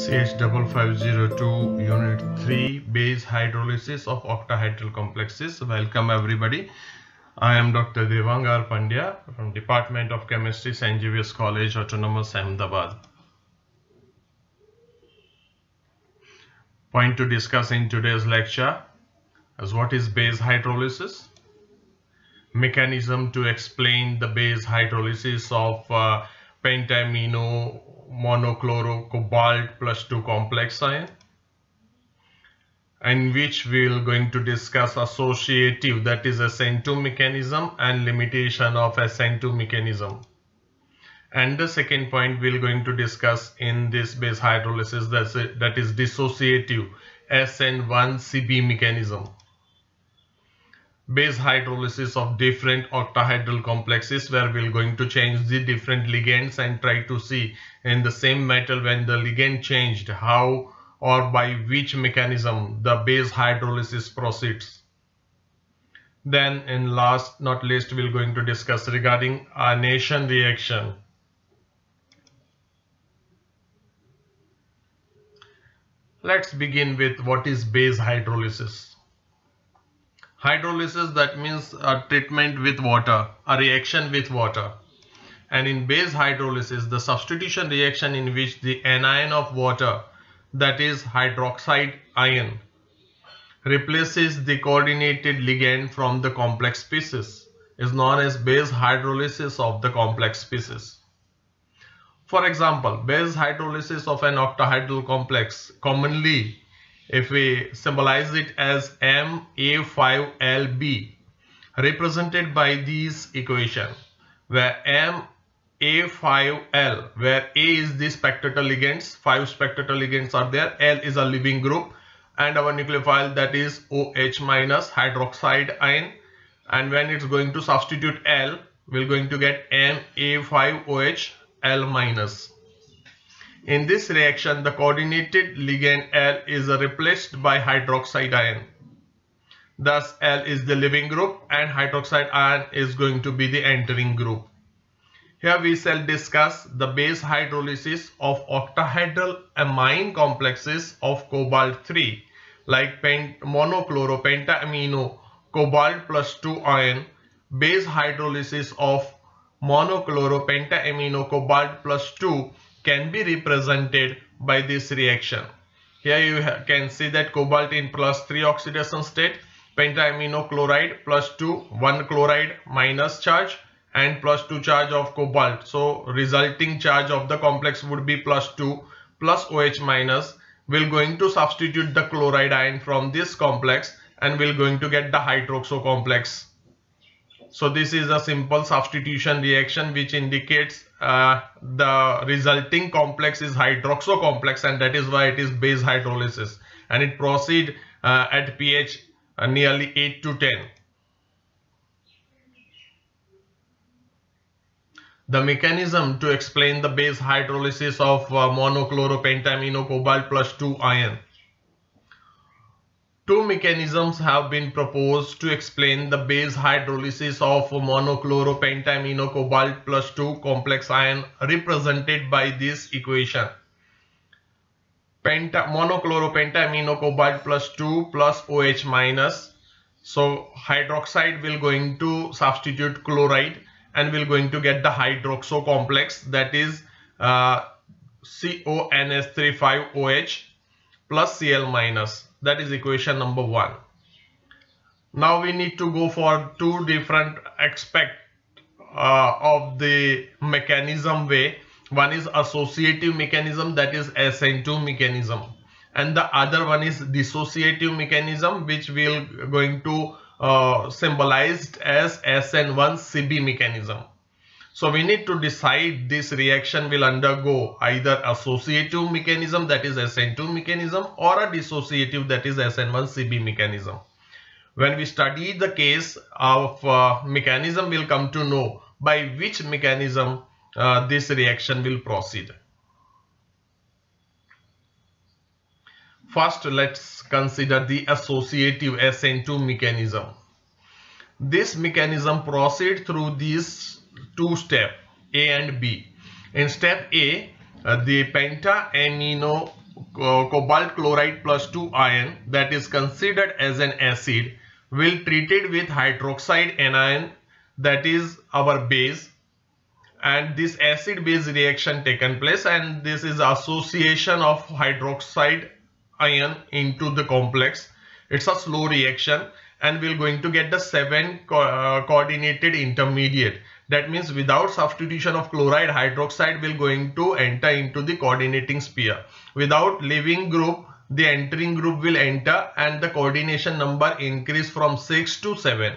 CH5502 Unit 3 Base Hydrolysis of Octahedral Complexes. Welcome everybody. I am Dr. Devang R. Pandya from Department of Chemistry, St. Xavier's College, Autonomous, Ahmedabad. Point to discuss in today's lecture is what is base hydrolysis, mechanism to explain the base hydrolysis of pentamino monochlorocobalt plus 2 complex ion, in which we will going to discuss associative, that is SN2 mechanism, and limitation of SN2 mechanism. And the second point we are going to discuss in this base hydrolysis, that is dissociative SN1CB mechanism. Base hydrolysis of different octahedral complexes, where we are going to change the different ligands and try to see in the same metal when the ligand changed, how or by which mechanism the base hydrolysis proceeds. Then in last not least we are going to discuss regarding ionization reaction. Let's begin with what is base hydrolysis. Hydrolysis, that means a treatment with water, a reaction with water. And in base hydrolysis, the substitution reaction in which the anion of water, that is hydroxide ion, replaces the coordinated ligand from the complex species, is known as base hydrolysis of the complex species. For example, base hydrolysis of an octahedral complex, commonly if we symbolize it as MA5LB, represented by these equation, where MA5L, where A is the spectator ligands, 5 spectator ligands are there, L is a leaving group, and our nucleophile, that is OH minus hydroxide ion, and when it's going to substitute L, we're going to get MA5OH L minus. In this reaction, the coordinated ligand L is replaced by hydroxide ion. Thus, L is the leaving group and hydroxide ion is going to be the entering group. Here we shall discuss the base hydrolysis of octahedral amine complexes of cobalt 3, like monochloropentamino cobalt plus 2 ion. Base hydrolysis of monochloropentamino cobalt plus 2 can be represented by this reaction. Here you can see that cobalt in +3 oxidation state, pentamino chloride +2, 1 chloride minus charge and +2 charge of cobalt. So resulting charge of the complex would be +2 plus OH minus. We're going to substitute the chloride ion from this complex and we're going to get the hydroxo complex. So this is a simple substitution reaction which indicates the resulting complex is hydroxo complex, and that is why it is base hydrolysis, and it proceeds at pH nearly 8 to 10. The mechanism to explain the base hydrolysis of monochloropentamino cobalt plus 2 ion. Two mechanisms have been proposed to explain the base hydrolysis of monochloropentamino cobalt plus 2 complex ion, represented by this equation. Monochloropentamino cobalt plus 2 plus OH minus. So hydroxide will going to substitute chloride and we're going to get the hydroxo complex, that is CONS35OH plus Cl minus. That is equation number 1. Now we need to go for two different aspects of the mechanism way. One is associative mechanism, that is SN2 mechanism, and the other one is dissociative mechanism, which we are going to symbolize as SN1CB mechanism. So we need to decide this reaction will undergo either associative mechanism, that is SN2 mechanism, or a dissociative, that is SN1CB mechanism. When we study the case of mechanism, we'll come to know by which mechanism this reaction will proceed. First, let's consider the associative SN2 mechanism. This mechanism proceeds through these two steps, A and B. In step A, the pentamino cobalt chloride plus 2 ion that is considered as an acid will treated with hydroxide anion, that is our base, and this acid base reaction taken place, and this is association of hydroxide ion into the complex. It's a slow reaction and we're going to get the 7 coordinated intermediate. That means without substitution of chloride, hydroxide will going to enter into the coordinating sphere. Without leaving group, the entering group will enter and the coordination number increase from 6 to 7.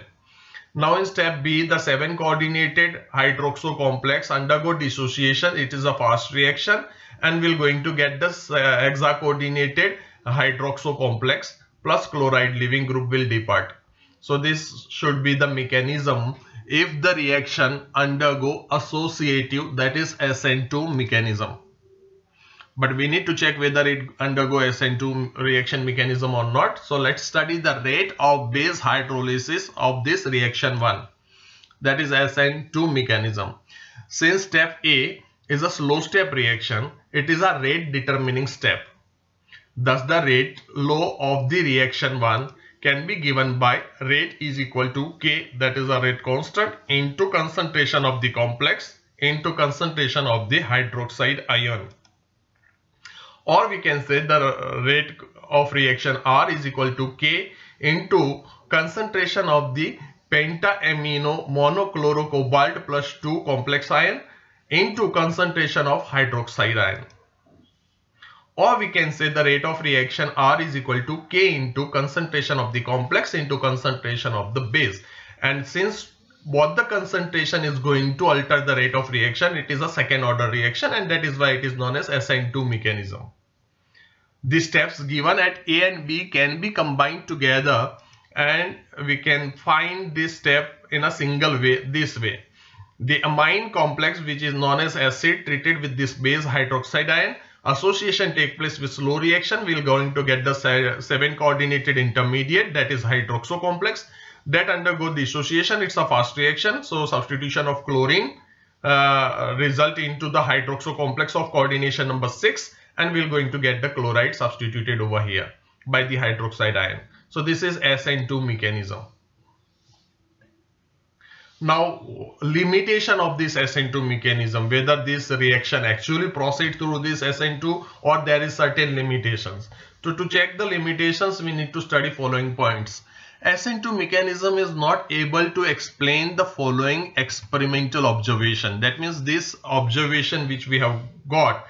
Now in step B, the 7 coordinated hydroxo complex undergo dissociation. It is a fast reaction and we're going to get the hexa coordinated hydroxo complex plus chloride, leaving group will depart. So this should be the mechanism if the reaction undergo associative, that is SN2 mechanism. But we need to check whether it undergo SN2 reaction mechanism or not. So let's study the rate of base hydrolysis of this reaction 1, that is SN2 mechanism. Since step A is a slow step reaction, it is a rate determining step. Thus the rate law of the reaction 1 can be given by rate is equal to K, that is a rate constant, into concentration of the complex into concentration of the hydroxide ion. Or we can say the rate of reaction R is equal to K into concentration of the pentaamino monochlorocobalt plus 2 complex ion into concentration of hydroxide ion. Or we can say the rate of reaction R is equal to K into concentration of the complex into concentration of the base. And since both the concentration is going to alter the rate of reaction, it is a second order reaction, and that is why it is known as SN2 mechanism. The steps given at A and B can be combined together and we can find this step in a single way, this way. The amine complex, which is known as acid, treated with this base hydroxide ion, association take place with slow reaction. We are going to get the 7 coordinated intermediate, that is hydroxo complex, that undergo dissociation. It's a fast reaction, so substitution of chlorine result into the hydroxo complex of coordination number 6, and we're going to get the chloride substituted over here by the hydroxide ion. So this is SN2 mechanism. Now limitation of this SN2 mechanism, whether this reaction actually proceed through this SN2 or there is certain limitations. To check the limitations, we need to study following points. SN2 mechanism is not able to explain the following experimental observation. That means this observation which we have got,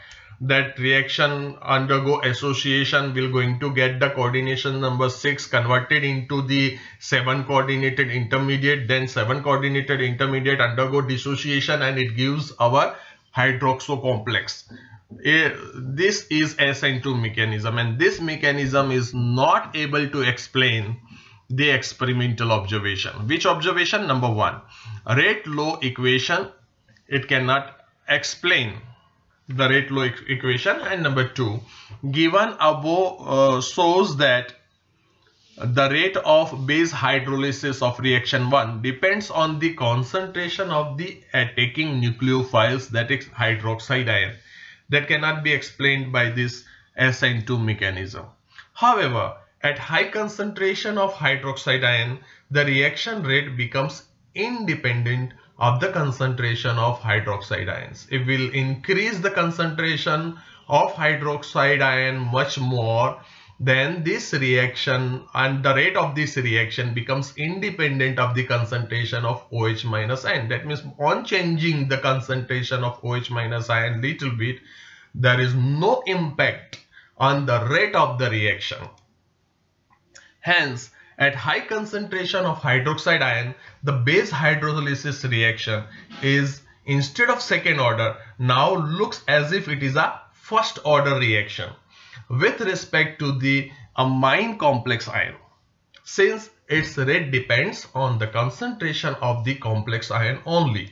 that reaction undergo association, will going to get the coordination number 6 converted into the 7 coordinated intermediate, then 7 coordinated intermediate undergo dissociation and it gives our hydroxo complex. This is SN2 mechanism, and this mechanism is not able to explain the experimental observation. Which observation? Number 1, rate law equation, it cannot explain the rate law equation. And number 2, given above shows that the rate of base hydrolysis of reaction 1 depends on the concentration of the attacking nucleophiles, that is hydroxide ion. That cannot be explained by this SN2 mechanism. However, at high concentration of hydroxide ion, the reaction rate becomes independent of the concentration of hydroxide ions. It will increase the concentration of hydroxide ion much more, then this reaction and the rate of this reaction becomes independent of the concentration of OH minus ion. That means on changing the concentration of OH minus ion little bit, there is no impact on the rate of the reaction. Hence, at high concentration of hydroxide ion, the base hydrolysis reaction is, instead of second order, now looks as if it is a first order reaction with respect to the amine complex ion, since its rate depends on the concentration of the complex ion only.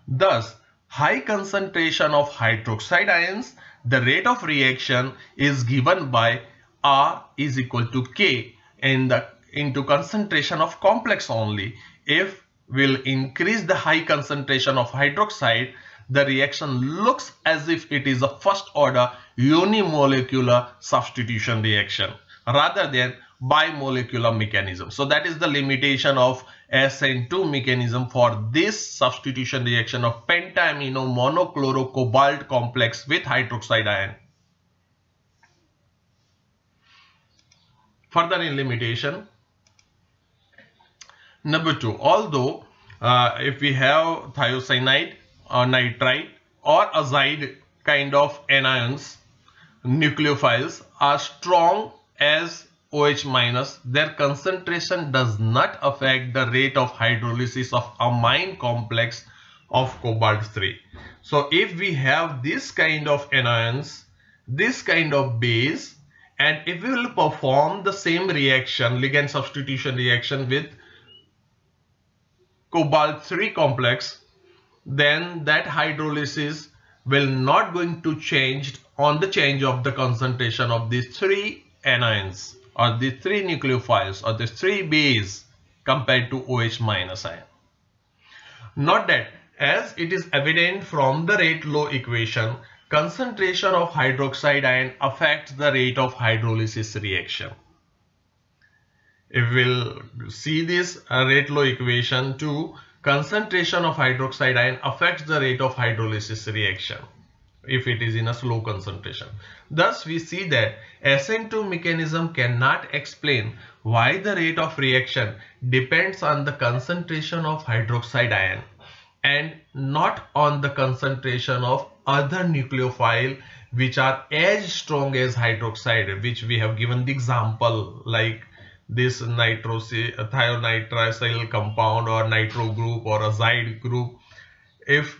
Thus, high concentration of hydroxide ions, the rate of reaction is given by R is equal to K into concentration of complex only. If we'll increase the high concentration of hydroxide, the reaction looks as if it is a first order unimolecular substitution reaction rather than bimolecular mechanism. So that is the limitation of SN2 mechanism for this substitution reaction of pentaamino monochlorocobalt complex with hydroxide ion. Further in limitation, number 2, although if we have thiocyanide or nitrite or azide kind of anions, nucleophiles are strong as OH minus, their concentration does not affect the rate of hydrolysis of amine complex of cobalt 3. So if we have this kind of anions, this kind of base, and if we will perform the same reaction, ligand substitution reaction with cobalt 3 complex, then that hydrolysis will not going to change on the change of the concentration of these 3 anions or the 3 nucleophiles or the 3 base compared to OH minus ion. Note that as it is evident from the rate law equation, concentration of hydroxide ion affects the rate of hydrolysis reaction. If we'll see this rate law equation too, concentration of hydroxide ion affects the rate of hydrolysis reaction if it is in a slow concentration. Thus, we see that SN2 mechanism cannot explain why the rate of reaction depends on the concentration of hydroxide ion and not on the concentration of other nucleophile which are as strong as hydroxide, which we have given the example like this thionitrile compound or nitro group or azide group. If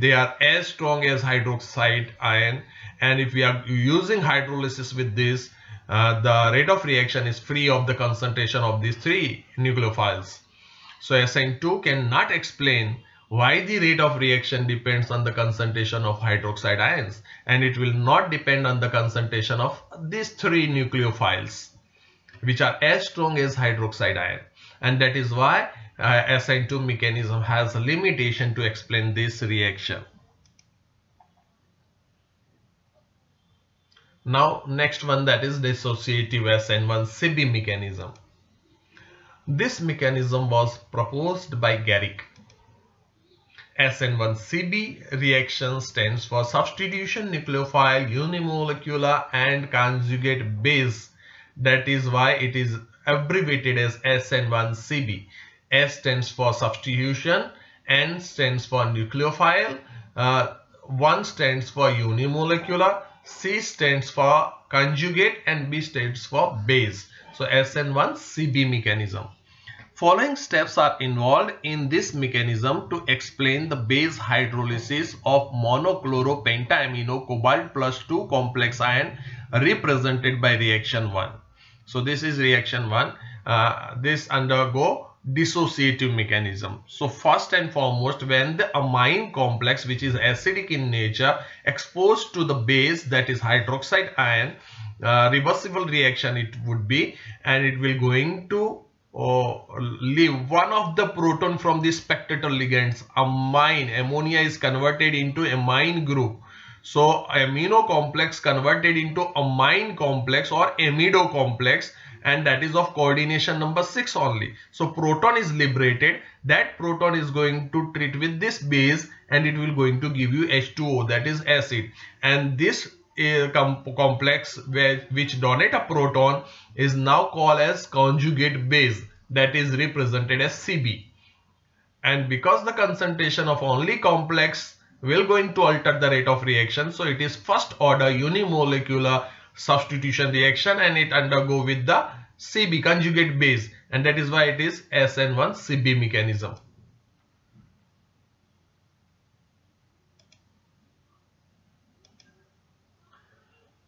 they are as strong as hydroxide ion, and if we are using hydrolysis with this, the rate of reaction is free of the concentration of these 3 nucleophiles. So SN2 cannot explain why the rate of reaction depends on the concentration of hydroxide ions, and it will not depend on the concentration of these 3 nucleophiles which are as strong as hydroxide ion, and that is why SN2 mechanism has a limitation to explain this reaction. Now next one, that is dissociative SN1-CB mechanism. This mechanism was proposed by Garrick. SN1-CB reaction stands for substitution nucleophile unimolecular and conjugate base. That is why it is abbreviated as SN1-CB. S stands for substitution, N stands for nucleophile, 1 stands for unimolecular, C stands for conjugate, and B stands for base. So SN1-CB mechanism. Following steps are involved in this mechanism to explain the base hydrolysis of monochloro-pentaamino cobalt plus 2 complex ion represented by reaction 1. So this is reaction 1. This undergo dissociative mechanism. So first and foremost, when the amine complex, which is acidic in nature, exposed to the base, that is hydroxide ion, reversible reaction it would be, and it will going to leave one of the proton from the spectator ligands. Amine, ammonia is converted into amine group. So amino complex converted into amine complex or amido complex, and that is of coordination number 6 only. So proton is liberated. That proton is going to treat with this base, and it will going to give you H2O, that is acid. And this complex which donate a proton is now called as conjugate base, that is represented as CB. And because the concentration of only complex will going to alter the rate of reaction, so it is first order unimolecular substitution reaction, and it undergo with the CB, conjugate base, and that is why it is SN1-CB mechanism.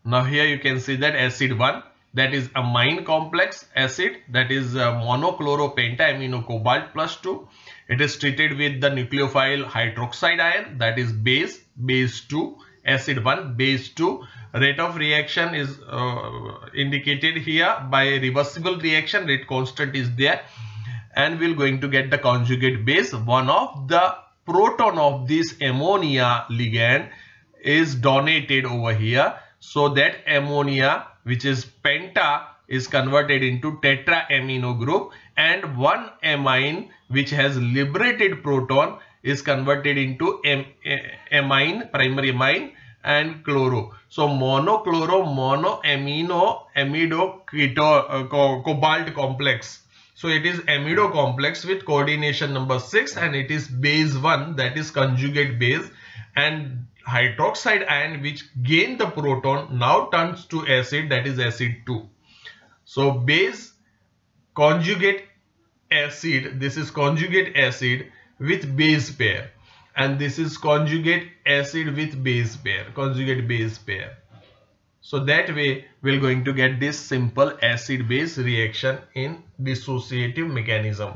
Now here you can see that acid 1, that is amine complex acid, that is monochloro-pentaamino cobalt plus 2. It is treated with the nucleophile hydroxide ion, that is base 2, acid 1, base 2. Rate of reaction is indicated here by reversible reaction, rate constant is there, and we're going to get the conjugate base. One of the proton of this ammonia ligand is donated over here. So that ammonia, which is penta, is converted into tetra amino group, and one amine which has liberated proton is converted into amine, primary amine, and chloro. So monochloro monoamino amido cobalt complex. So it is amido complex with coordination number 6, and it is base 1, that is conjugate base, and hydroxide ion which gain the proton now turns to acid, that is acid 2. So base conjugate acid, this is conjugate acid with base pair, and this is conjugate acid with base pair, conjugate base pair. So that way we're going to get this simple acid base reaction in dissociative mechanism.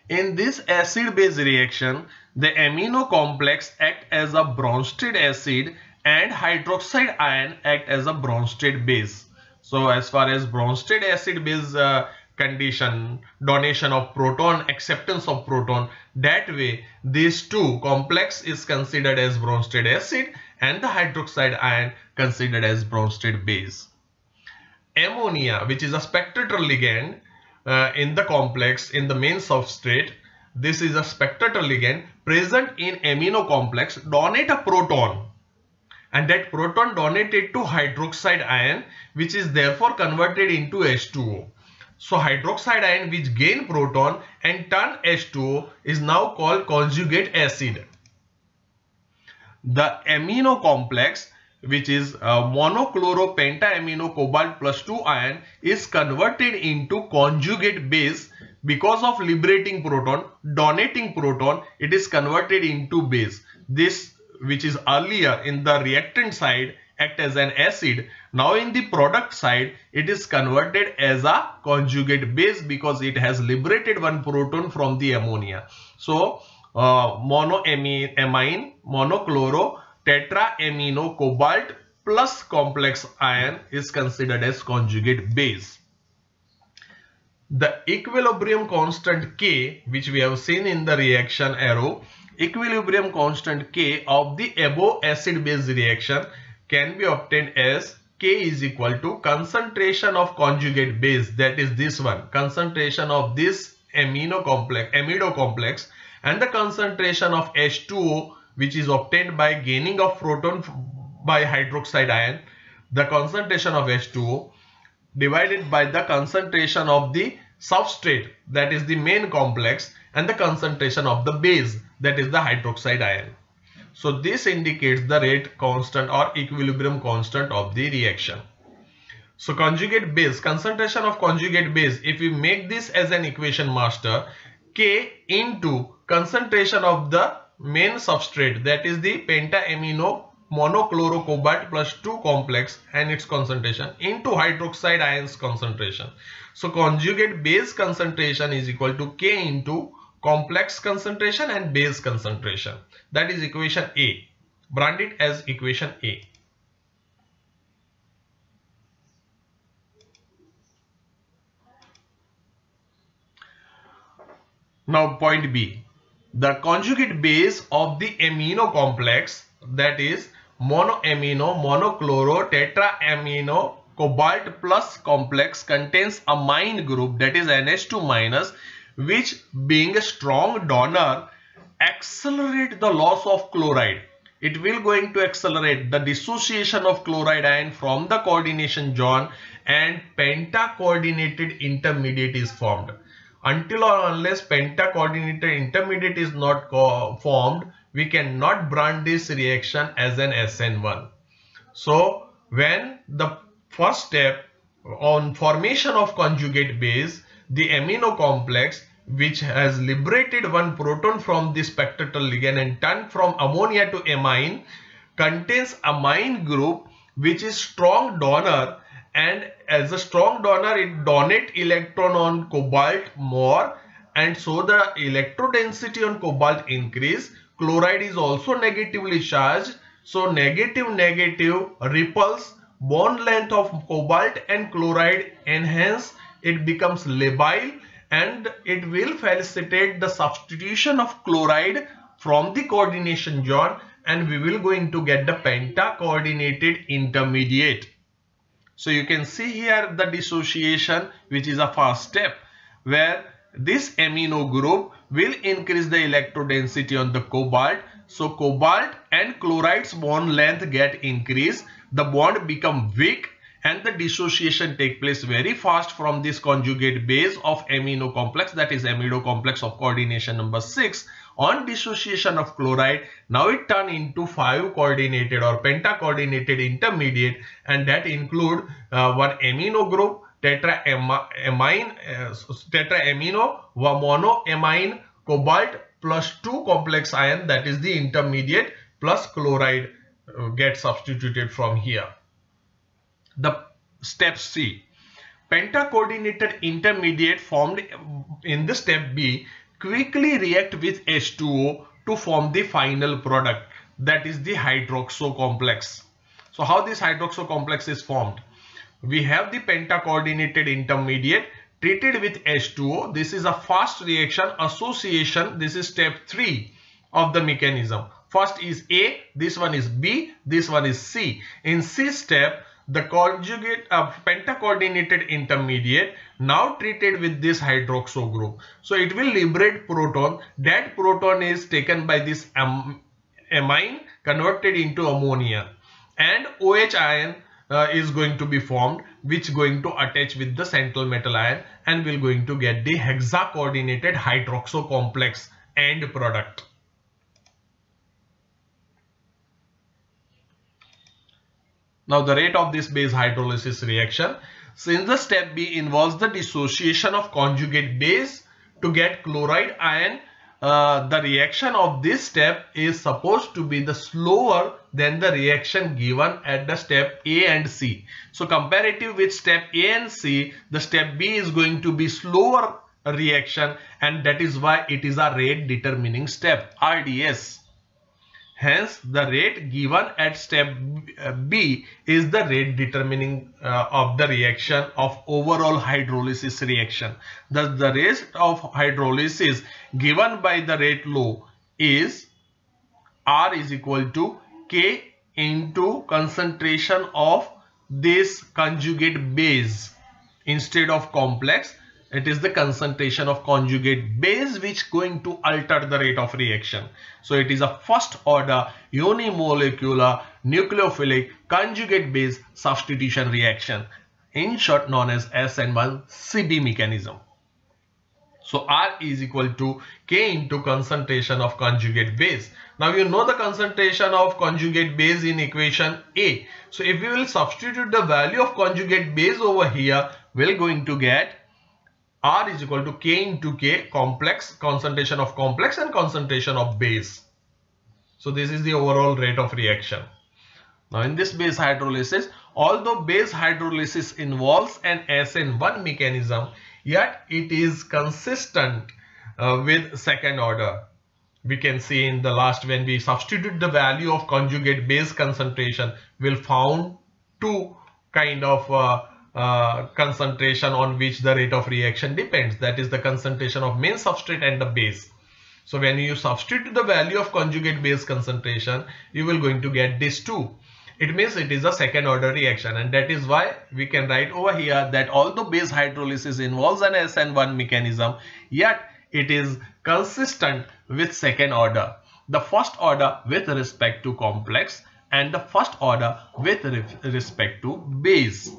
In this acid base reaction, the amino complex act as a Bronsted acid and hydroxide ion act as a Bronsted base. So as far as Bronsted acid base condition, donation of proton, acceptance of proton, that way these two complex is considered as Bronsted acid and the hydroxide ion considered as Bronsted base. Ammonia, which is a spectator ligand in the complex in the main substrate, this is a spectator ligand present in amino complex, donate a proton, and that proton donated to hydroxide ion, which is therefore converted into H2O. So hydroxide ion which gain proton and turn H2O is now called conjugate acid. The amino complex, which is monochloro pentaamino cobalt plus 2 ion, is converted into conjugate base because of liberating proton, donating proton, it is converted into base. This, which is earlier in the reactant side, act as an acid. Now in the product side, it is converted as a conjugate base because it has liberated one proton from the ammonia. So monoamine, monochloro, tetraamino cobalt plus complex ion is considered as conjugate base. The equilibrium constant K, which we have seen in the reaction arrow, equilibrium constant K of the above acid base reaction can be obtained as K is equal to concentration of conjugate base, that is this one, concentration of this amido complex, and the concentration of H2O, which is obtained by gaining of proton by hydroxide ion, the concentration of H2O divided by the concentration of the substrate, that is the main complex, and the concentration of the base, that is the hydroxide ion. So this indicates the rate constant or equilibrium constant of the reaction. So conjugate base, concentration of conjugate base, if we make this as an equation master, K into concentration of the main substrate, that is the pentaamino monochloro cobalt plus 2 complex and its concentration, into hydroxide ions concentration. So conjugate base concentration is equal to K into complex concentration and base concentration. That is equation A. Brand it as equation A. Now point B. The conjugate base of the amino complex, that is monoamino monochloro tetraamino cobalt plus complex, contains a amine group, that is NH2 minus, which being a strong donor accelerate the loss of chloride. It will going to accelerate the dissociation of chloride ion from the coordination zone, and penta-coordinated intermediate is formed. Until or unless penta-coordinated intermediate is not formed, we cannot brand this reaction as an SN1. So when the first step on formation of conjugate base, the amino complex which has liberated one proton from the spectator ligand and turned from ammonia to amine, contains amine group which is strong donor, and as a strong donor it donate electron on cobalt more, and so the electrodensity on cobalt increase. Chloride is also negatively charged, so negative repulse bond length of cobalt and chloride, and hence it becomes labile, and it will facilitate the substitution of chloride from the coordination zone, and we will going to get the penta-coordinated intermediate. So you can see here the dissociation, which is a first step, where this amino group will increase the electrodensity on the cobalt. So cobalt and chloride's bond length get increased, the bond become weak, and the dissociation take place very fast from this conjugate base of amino complex, that is amido complex of coordination number 6. On dissociation of chloride, now it turn into 5 coordinated or penta-coordinated intermediate, and that include one amino group, tetraamino, monoamine, cobalt plus 2 complex ion, that is the intermediate, plus chloride get substituted from here. The step C, penta-coordinated intermediate formed in the step B quickly react with H2O to form the final product, that is the hydroxo complex. So how this hydroxo complex is formed? We have the penta-coordinated intermediate treated with H2O. This is a fast reaction association. This is step 3 of the mechanism. First is A, this one is B, this one is C. In C step, the conjugate of penta-coordinated intermediate now treated with this hydroxo group. So it will liberate proton. That proton is taken by this amine, converted into ammonia, and OH ion is going to be formed, which going to attach with the central metal ion, and we're going to get the hexa-coordinated hydroxo complex end product. Now the rate of this base hydrolysis reaction, since the step B involves the dissociation of conjugate base to get chloride ion, the reaction of this step is supposed to be the slower than the reaction given at the step A and C. So comparative with step A and C, the step B is going to be slower reaction, and that is why it is a rate determining step, RDS. Hence, the rate given at step B is the rate determining of the reaction of overall hydrolysis reaction. Thus, the rate of hydrolysis given by the rate law is R is equal to K into concentration of this conjugate base. Instead of complex, it is the concentration of conjugate base which going to alter the rate of reaction. So it is a first order unimolecular nucleophilic conjugate base substitution reaction, in short known as SN1-CB mechanism. So R is equal to K into concentration of conjugate base. Now you know the concentration of conjugate base in equation A. So if we will substitute the value of conjugate base over here, we're going to get R is equal to K into K, complex, concentration of complex and concentration of base. So this is the overall rate of reaction. Now in this base hydrolysis, although base hydrolysis involves an SN1 mechanism, yet it is consistent with second order. We can see in the last, when we substitute the value of conjugate base concentration, we'll found two kind of concentration on which the rate of reaction depends. That is the concentration of main substrate and the base. So when you substitute the value of conjugate base concentration, you will going to get this too. It means it is a second order reaction, and that is why we can write over here that although base hydrolysis involves an SN1 mechanism, yet it is consistent with second order. The first order with respect to complex and the first order with respect to base.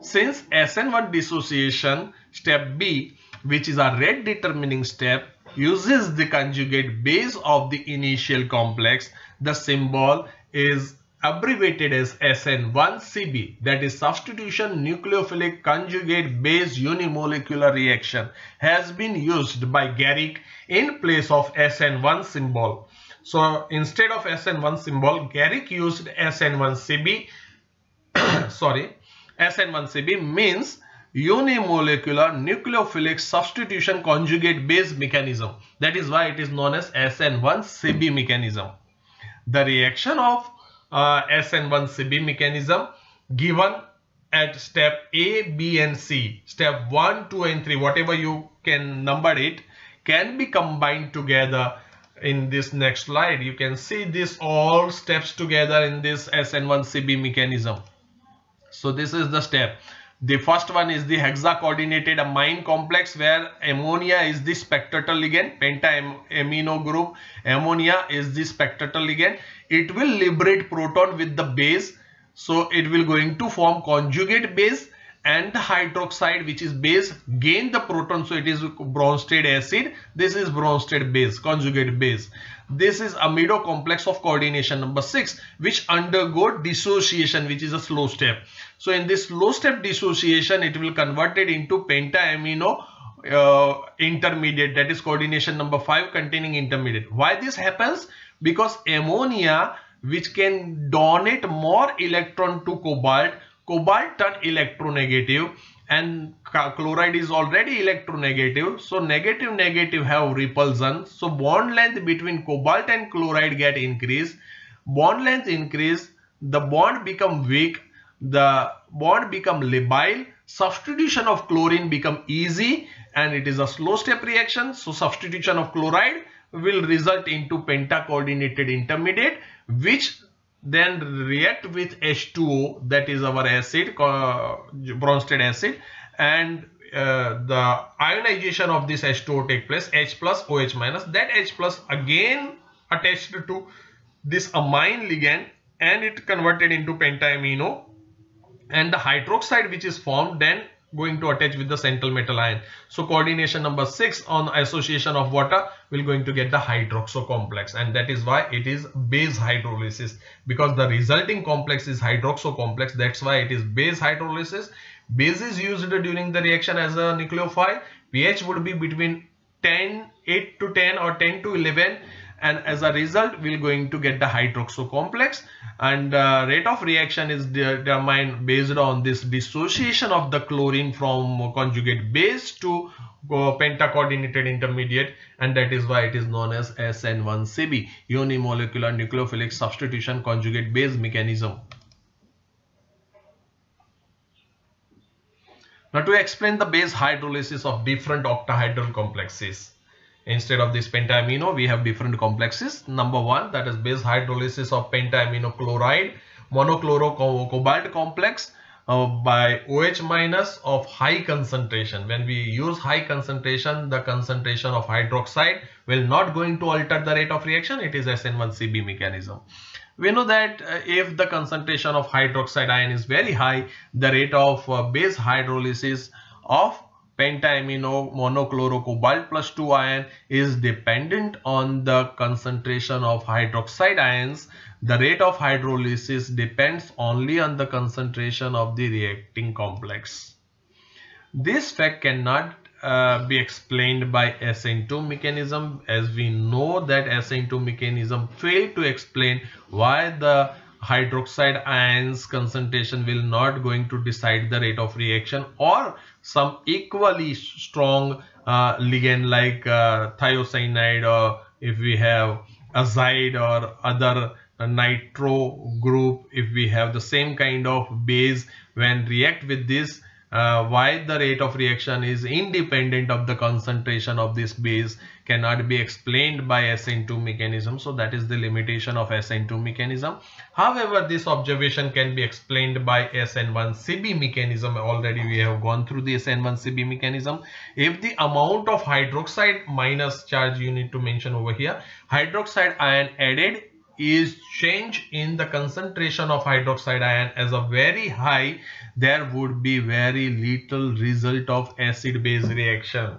Since SN1 dissociation step B, which is a rate determining step, uses the conjugate base of the initial complex, the symbol is abbreviated as SN1-CB, that is substitution nucleophilic conjugate base unimolecular reaction, has been used by Garrick in place of SN1 symbol. So instead of SN1 symbol, Garrick used SN1-CB. Sorry. SN1-CB means unimolecular nucleophilic substitution conjugate base mechanism. That is why it is known as SN1-CB mechanism. The reaction of SN1-CB mechanism given at step A, B and C, step 1, 2 and 3, whatever you can number it, can be combined together in this next slide. You can see this all steps together in this SN1CB mechanism. So this is the step. The first one is the hexa-coordinated amine complex, where ammonia is the spectator ligand, penta-amino group, ammonia is the spectator ligand. It will liberate proton with the base, so it will going to form conjugate base, and the hydroxide, which is base, gain the proton, so it is Bronsted acid. This is Bronsted base, conjugate base. This is amido complex of coordination number 6, which undergo dissociation, which is a slow step. So in this slow step dissociation, it will convert it into penta-amino intermediate, that is coordination number 5 containing intermediate. Why this happens? Because ammonia, which can donate more electron to cobalt turn electronegative, and chloride is already electronegative, so negative have repulsion, so bond length between cobalt and chloride get increased. Bond length increase, the bond become weak, the bond become labile, substitution of chlorine become easy, and it is a slow step reaction. So substitution of chloride will result into penta-coordinated intermediate, which then react with H2O, that is our acid, Bronsted acid, and the ionization of this H2O take place, H plus OH minus. That H plus again attached to this amine ligand, and it converted into penta-amino, and the hydroxide which is formed then going to attach with the central metal ion. So coordination number 6 on association of water will going to get the hydroxo complex, and that is why it is base hydrolysis, because the resulting complex is hydroxo complex. That's why it is base hydrolysis. Base is used during the reaction as a nucleophile. pH would be between 8 to 10 or 10 to 11, and as a result we are going to get the hydroxo complex, and rate of reaction is determined based on this dissociation of the chlorine from conjugate base to penta-coordinated intermediate, and that is why it is known as SN1CB, unimolecular nucleophilic substitution conjugate base mechanism. Now to explain the base hydrolysis of different octahedral complexes, instead of this penta-amino, we have different complexes. Number 1, that is base hydrolysis of penta-amino chloride monochloro-cobalt complex by OH minus of high concentration. When we use high concentration, the concentration of hydroxide will not going to alter the rate of reaction. It is SN1CB mechanism. We know that if the concentration of hydroxide ion is very high, the rate of base hydrolysis of penta-amino monochloro-cobalt plus 2 ion is dependent on the concentration of hydroxide ions. The rate of hydrolysis depends only on the concentration of the reacting complex. This fact cannot be explained by SN2 mechanism, as we know that SN2 mechanism failed to explain why the hydroxide ions concentration will not going to decide the rate of reaction, or some equally strong ligand like thiocyanide, or if we have azide or other nitro group, if we have the same kind of base, when react with this, why the rate of reaction is independent of the concentration of this base cannot be explained by SN2 mechanism. So that is the limitation of SN2 mechanism. However, this observation can be explained by SN1CB mechanism. Already we have gone through the SN1CB mechanism. If the amount of hydroxide minus charge, you need to mention over here, hydroxide ion added is change in the concentration of hydroxide ion as a very high, there would be very little result of acid base reaction.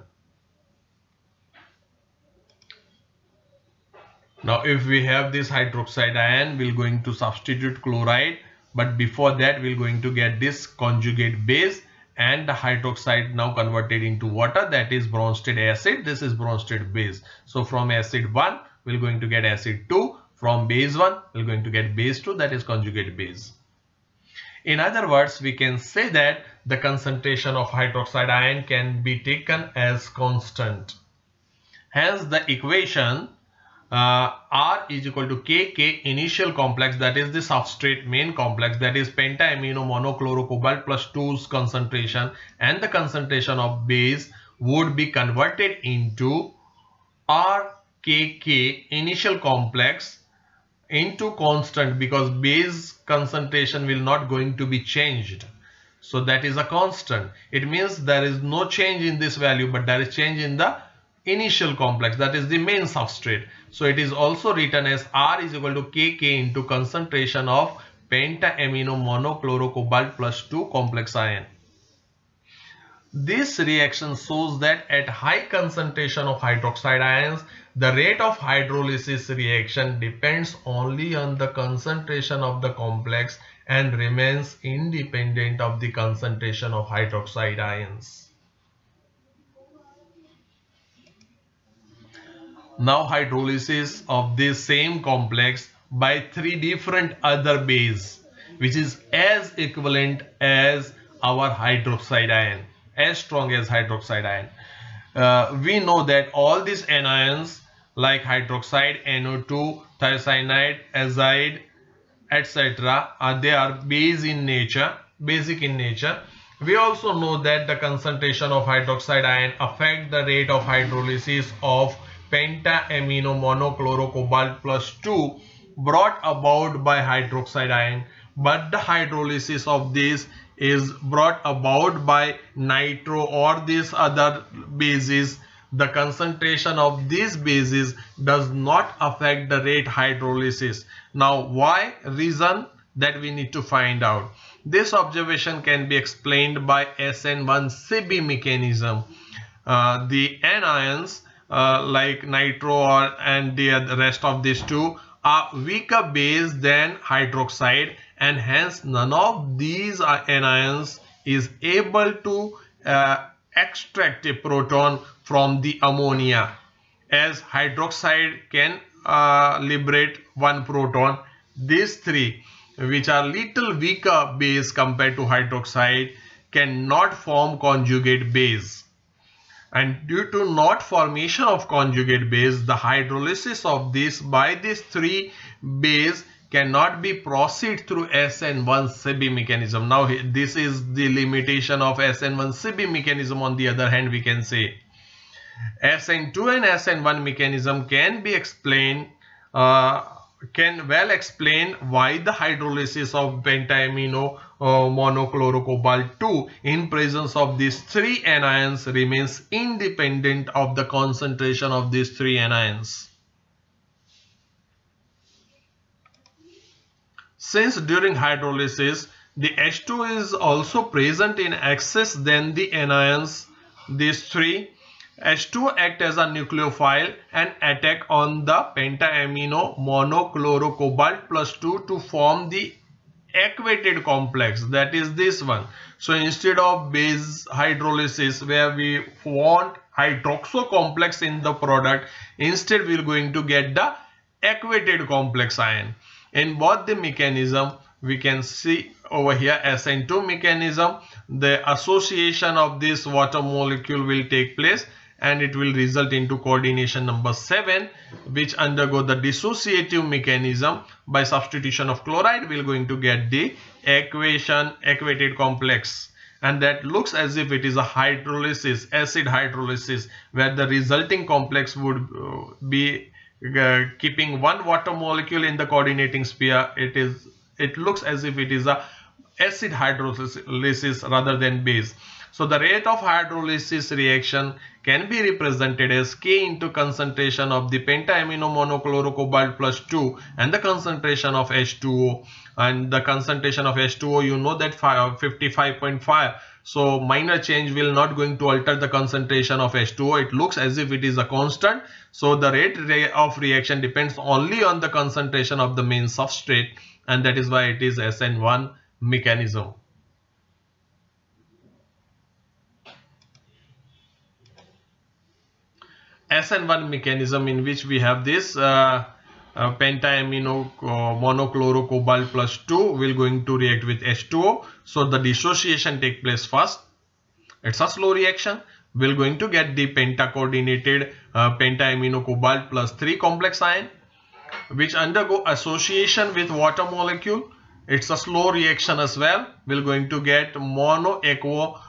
Now if we have this hydroxide ion, we're going to substitute chloride, but before that we're going to get this conjugate base, and the hydroxide now converted into water, that is Bronsted acid. This is Bronsted base. So from acid 1 we're going to get acid 2. From base 1, we're going to get base 2, that is conjugate base. In other words, we can say that the concentration of hydroxide ion can be taken as constant. Hence, the equation R is equal to KK initial complex, that is the substrate main complex, that is penta-amino monochlorocobalt plus 2's concentration, and the concentration of base would be converted into RKK initial complex into constant, because base concentration will not going to be changed. So that is a constant. It means there is no change in this value, but there is change in the initial complex, that is the main substrate. So it is also written as R is equal to KK into concentration of penta-amino monochlorocobalt plus 2 complex ion. This reaction shows that at high concentration of hydroxide ions, the rate of hydrolysis reaction depends only on the concentration of the complex and remains independent of the concentration of hydroxide ions. Now hydrolysis of this same complex by 3 different other bases, which is as equivalent as our hydroxide ion, as strong as hydroxide ion. We know that all these anions like hydroxide, NO2, thiocyanide, azide, etc. They are basic in nature. We also know that the concentration of hydroxide ion affect the rate of hydrolysis of penta-amino monochlorocobalt plus 2 brought about by hydroxide ion, but the hydrolysis of this is brought about by nitro or these other bases. The concentration of these bases does not affect the rate hydrolysis. Now why? Reason that we need to find out. This observation can be explained by SN1CB mechanism. The anions like nitro and the rest of these two are weaker base than hydroxide, and hence none of these anions is able to extract a proton from the ammonia, as hydroxide can liberate one proton. These three, which are little weaker base compared to hydroxide, cannot form conjugate base. And due to not formation of conjugate base, the hydrolysis of this by these three base cannot be proceed through SN1CB mechanism. Now this is the limitation of SN1CB mechanism. On the other hand, we can say SN2 and SN1 mechanism can be explained, can well explain why the hydrolysis of penta-amino monochlorocobalt 2 in presence of these three anions remains independent of the concentration of these three anions. Since during hydrolysis the H2 is also present in excess than the anions, these three, H2 act as a nucleophile and attack on the penta-amino monochlorocobalt plus 2 to form the equated complex, that is this one. So instead of base hydrolysis where we want hydroxo complex in the product, instead we are going to get the equated complex ion. In both the mechanism, we can see over here SN2 mechanism, the association of this water molecule will take place and it will result into coordination number 7, which undergo the dissociative mechanism. By substitution of chloride, we are going to get the equated complex, and that looks as if it is a hydrolysis, acid hydrolysis, where the resulting complex would be keeping one water molecule in the coordinating sphere. It looks as if it is a acid hydrolysis rather than base. So the rate of hydrolysis reaction can be represented as K into concentration of the penta-amino monochlorocobalt plus 2 and the concentration of H2O. And the concentration of H2O, you know that 55.5. So minor change will not going to alter the concentration of H2O. It looks as if it is a constant. So the rate of reaction depends only on the concentration of the main substrate, and that is why it is SN1 mechanism. SN1 mechanism, in which we have this penta-amino monochlorocobalt plus 2 will going to react with H2O. So the dissociation take place first. It's a slow reaction. we're going to get the penta-coordinated penta-amino cobalt plus 3 complex ion, which undergo association with water molecule. It's a slow reaction as well. We're going to get mono-aquo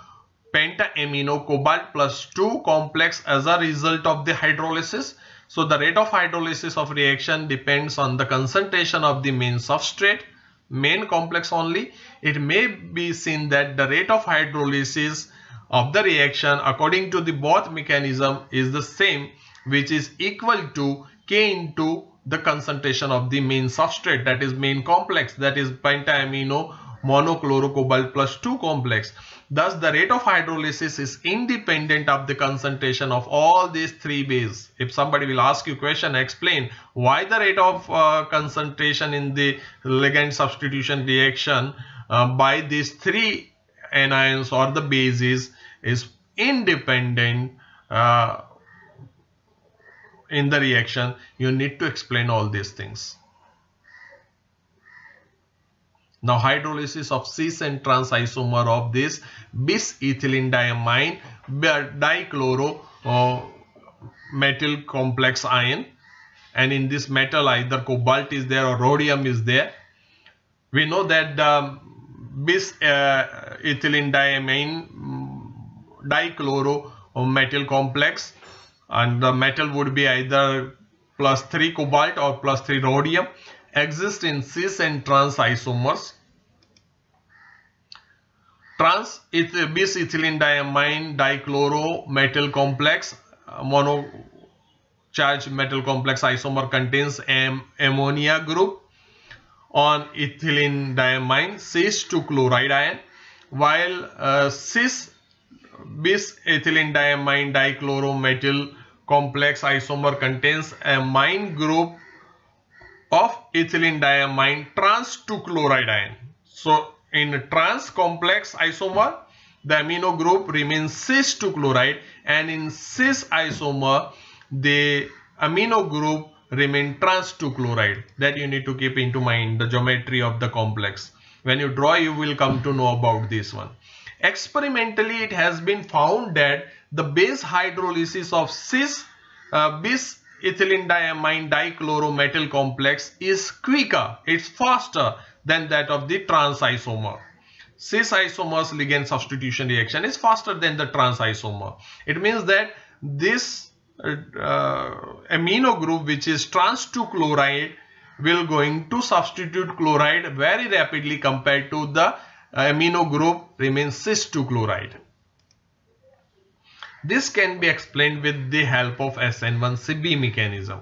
penta-amino cobalt plus 2 complex as a result of the hydrolysis. So the rate of hydrolysis of reaction depends on the concentration of the main substrate, main complex only. It may be seen that the rate of hydrolysis of the reaction according to the both mechanism is the same, which is equal to K into the concentration of the main substrate, that is main complex, that is penta-amino monochlorocobalt plus 2 complex. Thus the rate of hydrolysis is independent of the concentration of all these 3 bases. If somebody will ask you question, explain why the rate of concentration in the ligand substitution reaction by these 3 anions or the bases is independent in the reaction, you need to explain all these things. Now hydrolysis of cis and trans isomer of this bis-ethylene diamine dichloro metal complex ion, and in this metal either cobalt is there or rhodium is there. We know that the bis-ethylene diamine dichloro metal complex, and the metal would be either plus 3 cobalt or plus 3 rhodium, exist in cis and trans isomers. Trans bis-ethylene diamine dichloro metal complex monocharged metal complex isomer contains ammonia group on ethylene diamine cis 2 chloride ion, while cis bis-ethylene diamine dichloro metal complex isomer contains a amine group of ethylene diamine trans 2 chloride ion. So in trans complex isomer, the amino group remains cis 2 chloride, and in cis isomer, the amino group remain trans 2 chloride. That you need to keep into mind, the geometry of the complex. When you draw, you will come to know about this one. Experimentally, it has been found that the base hydrolysis of cis bis-ethylene diamine dichloro metal complex is quicker, it's faster than that of the trans isomer. Cis isomer's ligand substitution reaction is faster than the trans isomer. It means that this amino group, which is trans 2 chloride, will going to substitute chloride very rapidly compared to the amino group remains cis 2 chloride. This can be explained with the help of SN1CB mechanism.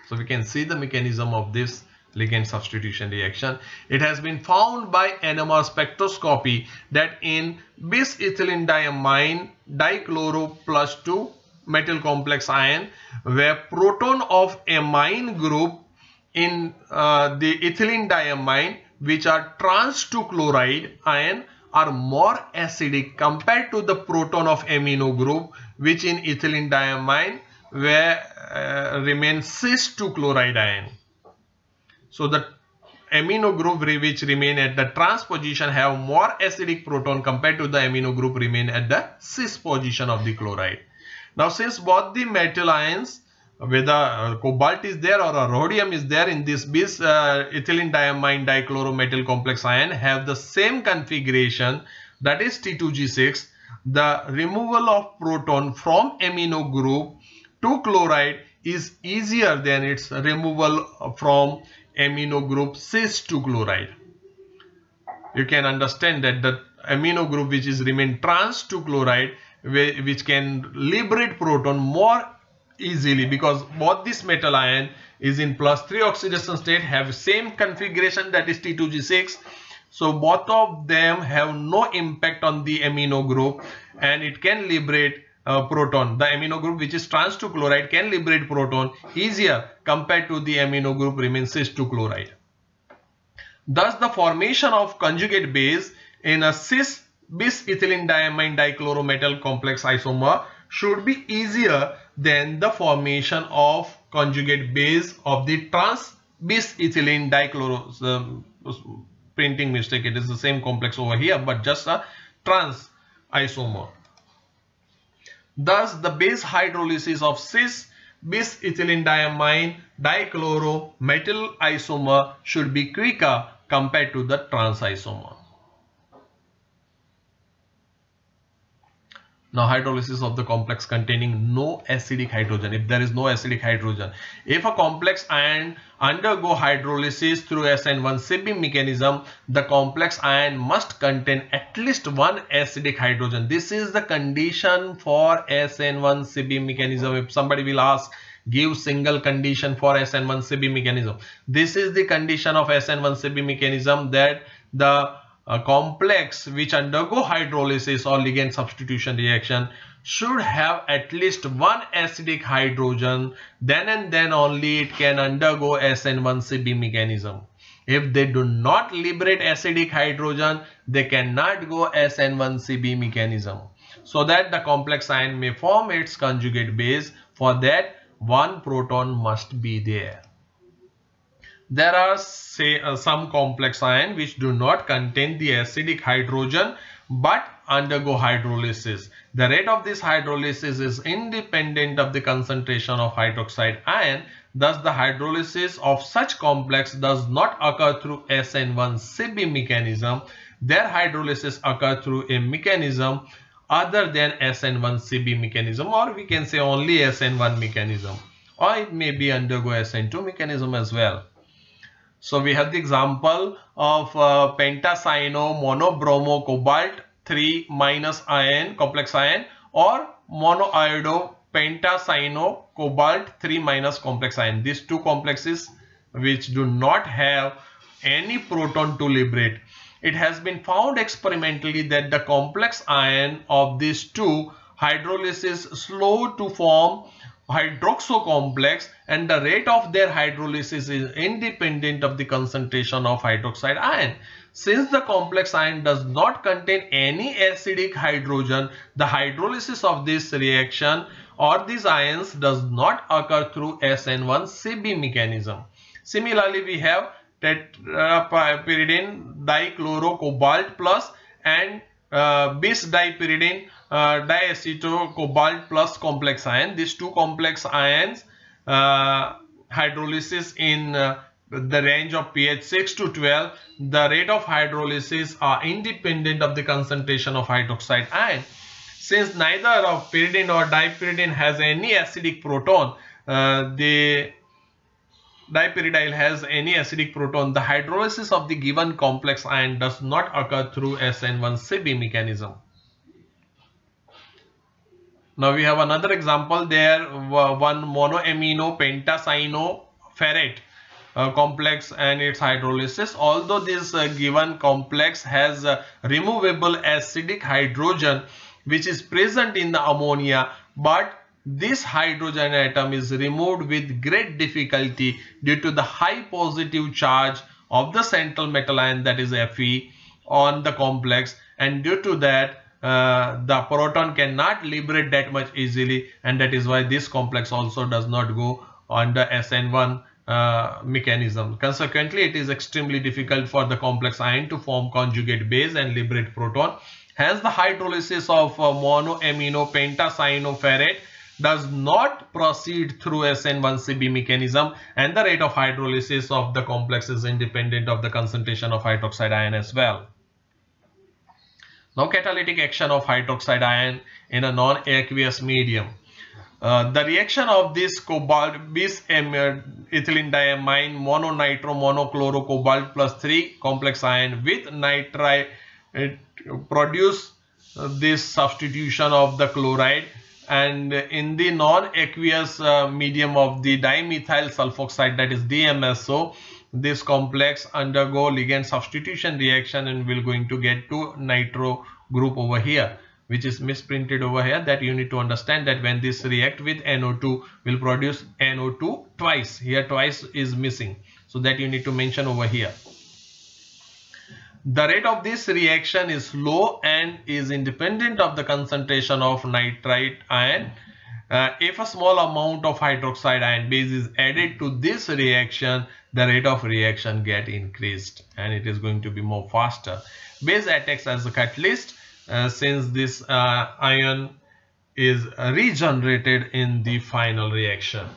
So we can see the mechanism of this ligand substitution reaction. It has been found by NMR spectroscopy that in bis-ethylene diamine dichloro plus 2 metal complex ion, where proton of amine group in the ethylene diamine, which are trans 2 chloride ion, are more acidic compared to the proton of amino group, which in ethylene diamine where remain cis 2 chloride ion. So the amino group which remain at the trans position have more acidic proton compared to the amino group remain at the cis position of the chloride. Now since both the metal ions, whether cobalt is there or a rhodium is there in this ethylene diamine dichloro metal complex ion, have the same configuration, that is T2G6, the removal of proton from amino group to chloride is easier than its removal from amino group cis 2 chloride. You can understand that the amino group which is remain trans 2 chloride, which can liberate proton more easily, because both this metal ion is in +3 oxidation state, have same configuration, that is T2G6. So both of them have no impact on the amino group, and it can liberate proton. The amino group which is trans 2 chloride can liberate proton easier compared to the amino group remains cis 2 chloride. Thus the formation of conjugate base in a cis bis-ethylene diamine dichloro metal complex isomer should be easier than the formation of conjugate base of the trans bis-ethylene dichloro. Printing mistake, it is the same complex over here, but just a trans isomer. Thus, the base hydrolysis of cis bis ethylenediamine dichloromethyl isomer should be quicker compared to the trans isomer. Now, hydrolysis of the complex containing no acidic hydrogen. If there is no acidic hydrogen, if a complex ion undergo hydrolysis through SN1CB mechanism, the complex ion must contain at least one acidic hydrogen. This is the condition for SN1CB mechanism. If somebody will ask, give single condition for SN1CB mechanism. This is the condition of SN1CB mechanism, that the complex which undergo hydrolysis or ligand substitution reaction should have at least one acidic hydrogen. Then and then only it can undergo SN1CB mechanism. If they do not liberate acidic hydrogen, they cannot go SN1CB mechanism. So that the complex ion may form its conjugate base, for that one proton must be there. There are some complex ions which do not contain the acidic hydrogen but undergo hydrolysis. The rate of this hydrolysis is independent of the concentration of hydroxide ion. Thus, the hydrolysis of such complex does not occur through SN1CB mechanism. Their hydrolysis occurs through a mechanism other than SN1CB mechanism, or we can say only SN1 mechanism, or it may be undergo SN2 mechanism as well. So we have the example of pentacyano monobromo cobalt 3 minus ion, complex ion, or monoiodo pentacyano cobalt 3 minus complex ion. These two complexes which do not have any proton to liberate. It has been found experimentally that the complex ion of these two hydrolysis slow to form hydroxo complex, and the rate of their hydrolysis is independent of the concentration of hydroxide ion. Since the complex ion does not contain any acidic hydrogen, the hydrolysis of this reaction or these ions does not occur through SN1CB mechanism. Similarly, we have tetrapyridine dichlorocobalt plus and bis dipyridine diacetocobalt plus complex ion. These two complex ions hydrolysis in the range of pH 6 to 12. The rate of hydrolysis are independent of the concentration of hydroxide ion. Since neither of pyridine or dipyridine has any acidic proton, the dipyridyl has any acidic proton, the hydrolysis of the given complex ion does not occur through SN1CB mechanism. Now we have another example there, one monoamino pentacyanoferrate complex and its hydrolysis. Although this given complex has removable acidic hydrogen which is present in the ammonia, but this hydrogen atom is removed with great difficulty due to the high positive charge of the central metal ion, that is Fe, on the complex, and due to that the proton cannot liberate that much easily, and that is why this complex also does not go under SN1 mechanism. Consequently, it is extremely difficult for the complex ion to form conjugate base and liberate proton. Hence, the hydrolysis of monoamino pentacyanoferrate does not proceed through SN1CB mechanism, and the rate of hydrolysis of the complex is independent of the concentration of hydroxide ion as well. Now, catalytic action of hydroxide ion in a non-aqueous medium. The reaction of this cobalt bis ethylenediamine mononitro monochloro cobalt plus 3 complex ion with nitrite produce this substitution of the chloride, and in the non-aqueous medium of the dimethyl sulfoxide, that is DMSO, this complex undergo ligand substitution reaction and we're going to get to nitro group over here, which is misprinted over here. That you need to understand that when this react with NO2 will produce NO2 twice. Here twice is missing, so that you need to mention over here. The rate of this reaction is low and is independent of the concentration of nitrite ion. If a small amount of hydroxide ion base is added to this reaction, the rate of reaction get increased and it is going to be more faster. Base attacks as a catalyst. since this ion is regenerated in the final reaction.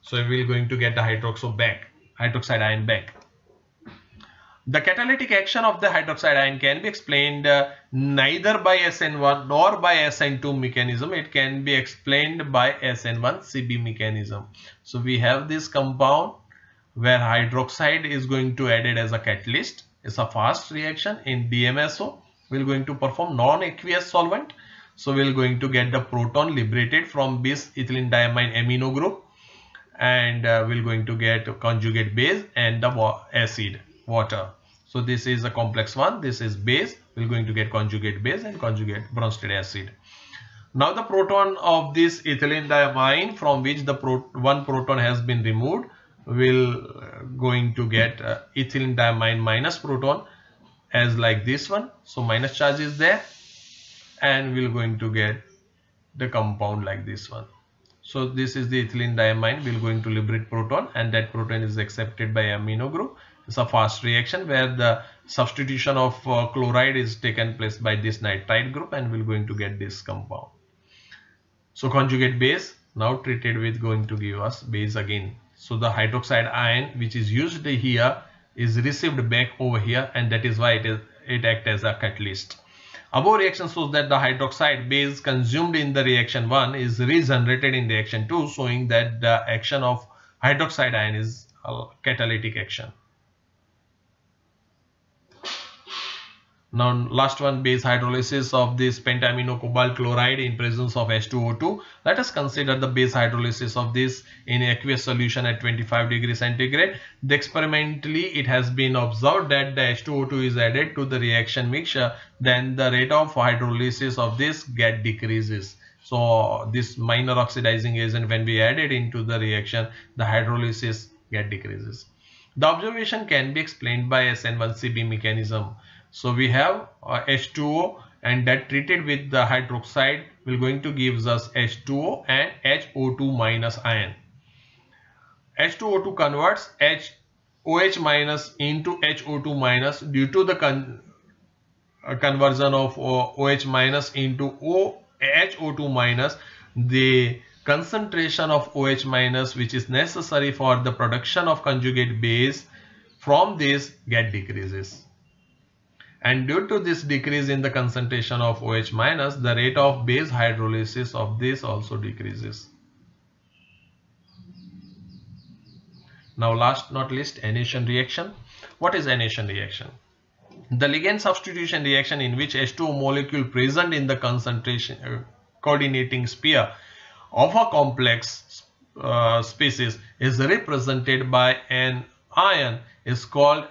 So we are going to get the hydroxide ion back. The catalytic action of the hydroxide ion can be explained neither by SN1 nor by SN2 mechanism. It can be explained by SN1CB mechanism. So we have this compound where hydroxide is going to added as a catalyst. It's a fast reaction in DMSO. We're going to perform non-aqueous solvent. So we're going to get the proton liberated from bis ethylene diamine amino group, and we're going to get conjugate base and the acid water. So this is a complex one, this is base, we're going to get conjugate base and conjugate Bronsted acid. Now the proton of this ethylene diamine, from which the one proton has been removed, will going to get ethylene diamine minus proton as like this one. So minus charge is there, and we're going to get the compound like this one. So this is the ethylene diamine, we're going to liberate proton, and that proton is accepted by amino group. It's a fast reaction where the substitution of chloride is taken place by this nitride group, and we're going to get this compound. So conjugate base now treated with going to give us base again. So the hydroxide ion which is used here is received back over here, and that is why it acts as a catalyst. Above reaction shows that the hydroxide base consumed in the reaction 1 is regenerated in reaction 2, showing that the action of hydroxide ion is a catalytic action. Now last one, base hydrolysis of this pentamino cobalt chloride in presence of H2O2. Let us consider the base hydrolysis of this in aqueous solution at 25 degrees centigrade. Experimentally it has been observed that the H2O2 is added to the reaction mixture, then the rate of hydrolysis of this get decreases. So this minor oxidizing agent, when we add it into the reaction, the hydrolysis get decreases. The observation can be explained by SN1CB mechanism. So we have H2O, and that treated with the hydroxide will going to gives us H2O and HO2 minus ion. H2O2 converts OH minus into HO2 minus due to the conversion of OH minus into HO2 minus. The concentration of OH minus which is necessary for the production of conjugate base from this get decreases. And due to this decrease in the concentration of OH minus, the rate of base hydrolysis of this also decreases. Now last not least, anation reaction. What is anation reaction? The ligand substitution reaction in which H2O molecule present in the concentration coordinating sphere of a complex species is represented by an ion is called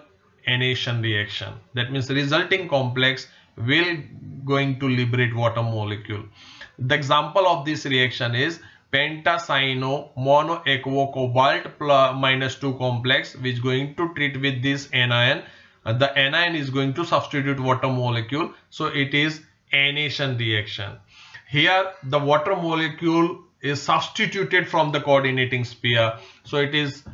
anation reaction. That means resulting complex will going to liberate water molecule. The example of this reaction is pentacyano monoaquo cobalt -2 complex, which going to treat with this anion. The anion is going to substitute water molecule, so it is anation reaction. Here the water molecule is substituted from the coordinating sphere, so it is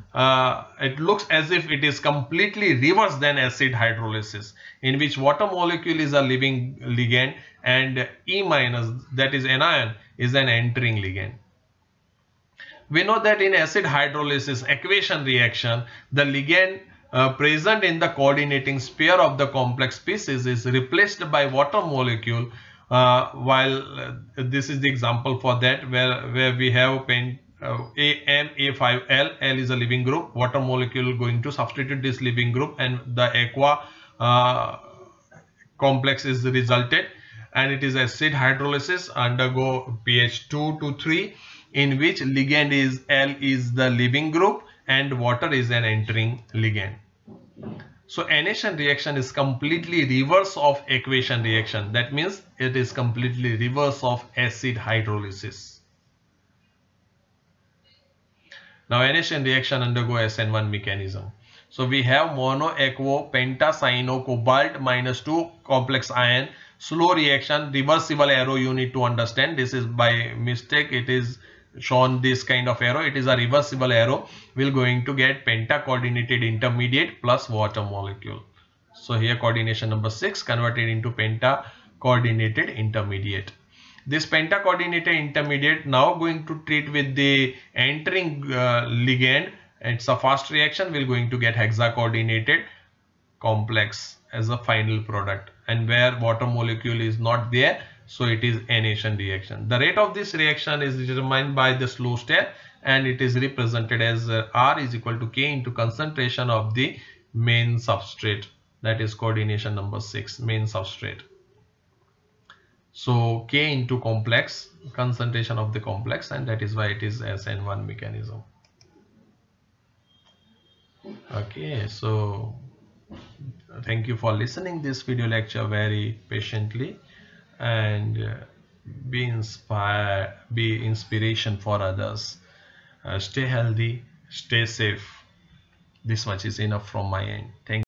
it looks as if it is completely reverse than acid hydrolysis, in which water molecule is a living ligand and E minus, that is anion, is an entering ligand. We know that in acid hydrolysis equation reaction, the ligand present in the coordinating sphere of the complex species is replaced by water molecule. While this is the example for that, where we have A5L, L is a living group, water molecule going to substitute this living group, and the aqua complex is resulted, and it is acid hydrolysis undergo pH 2 to 3, in which ligand is L is the living group and water is an entering ligand. So anation reaction is completely reverse of equation reaction. That means it is completely reverse of acid hydrolysis. Now anation reaction undergo SN1 mechanism. So we have monoaquo pentacyano cobalt -2 complex ion, slow reaction, reversible arrow you need to understand. This is by mistake it is shown this kind of arrow. It is a reversible arrow. We're going to get penta coordinated intermediate plus water molecule. So here coordination number 6 converted into penta coordinated intermediate. This penta-coordinated intermediate now going to treat with the entering ligand. It's a fast reaction. We're going to get hexa-coordinated complex as a final product, and where water molecule is not there, so it is anation reaction. The rate of this reaction is determined by the slow step, and it is represented as R is equal to K into concentration of the main substrate. That is coordination number 6, main substrate. So K into complex, concentration of the complex, and that is why it is SN1 mechanism. Okay, so thank you for listening this video lecture very patiently, and be inspired, be inspiration for others. Stay healthy, stay safe. This much is enough from my end. Thank you.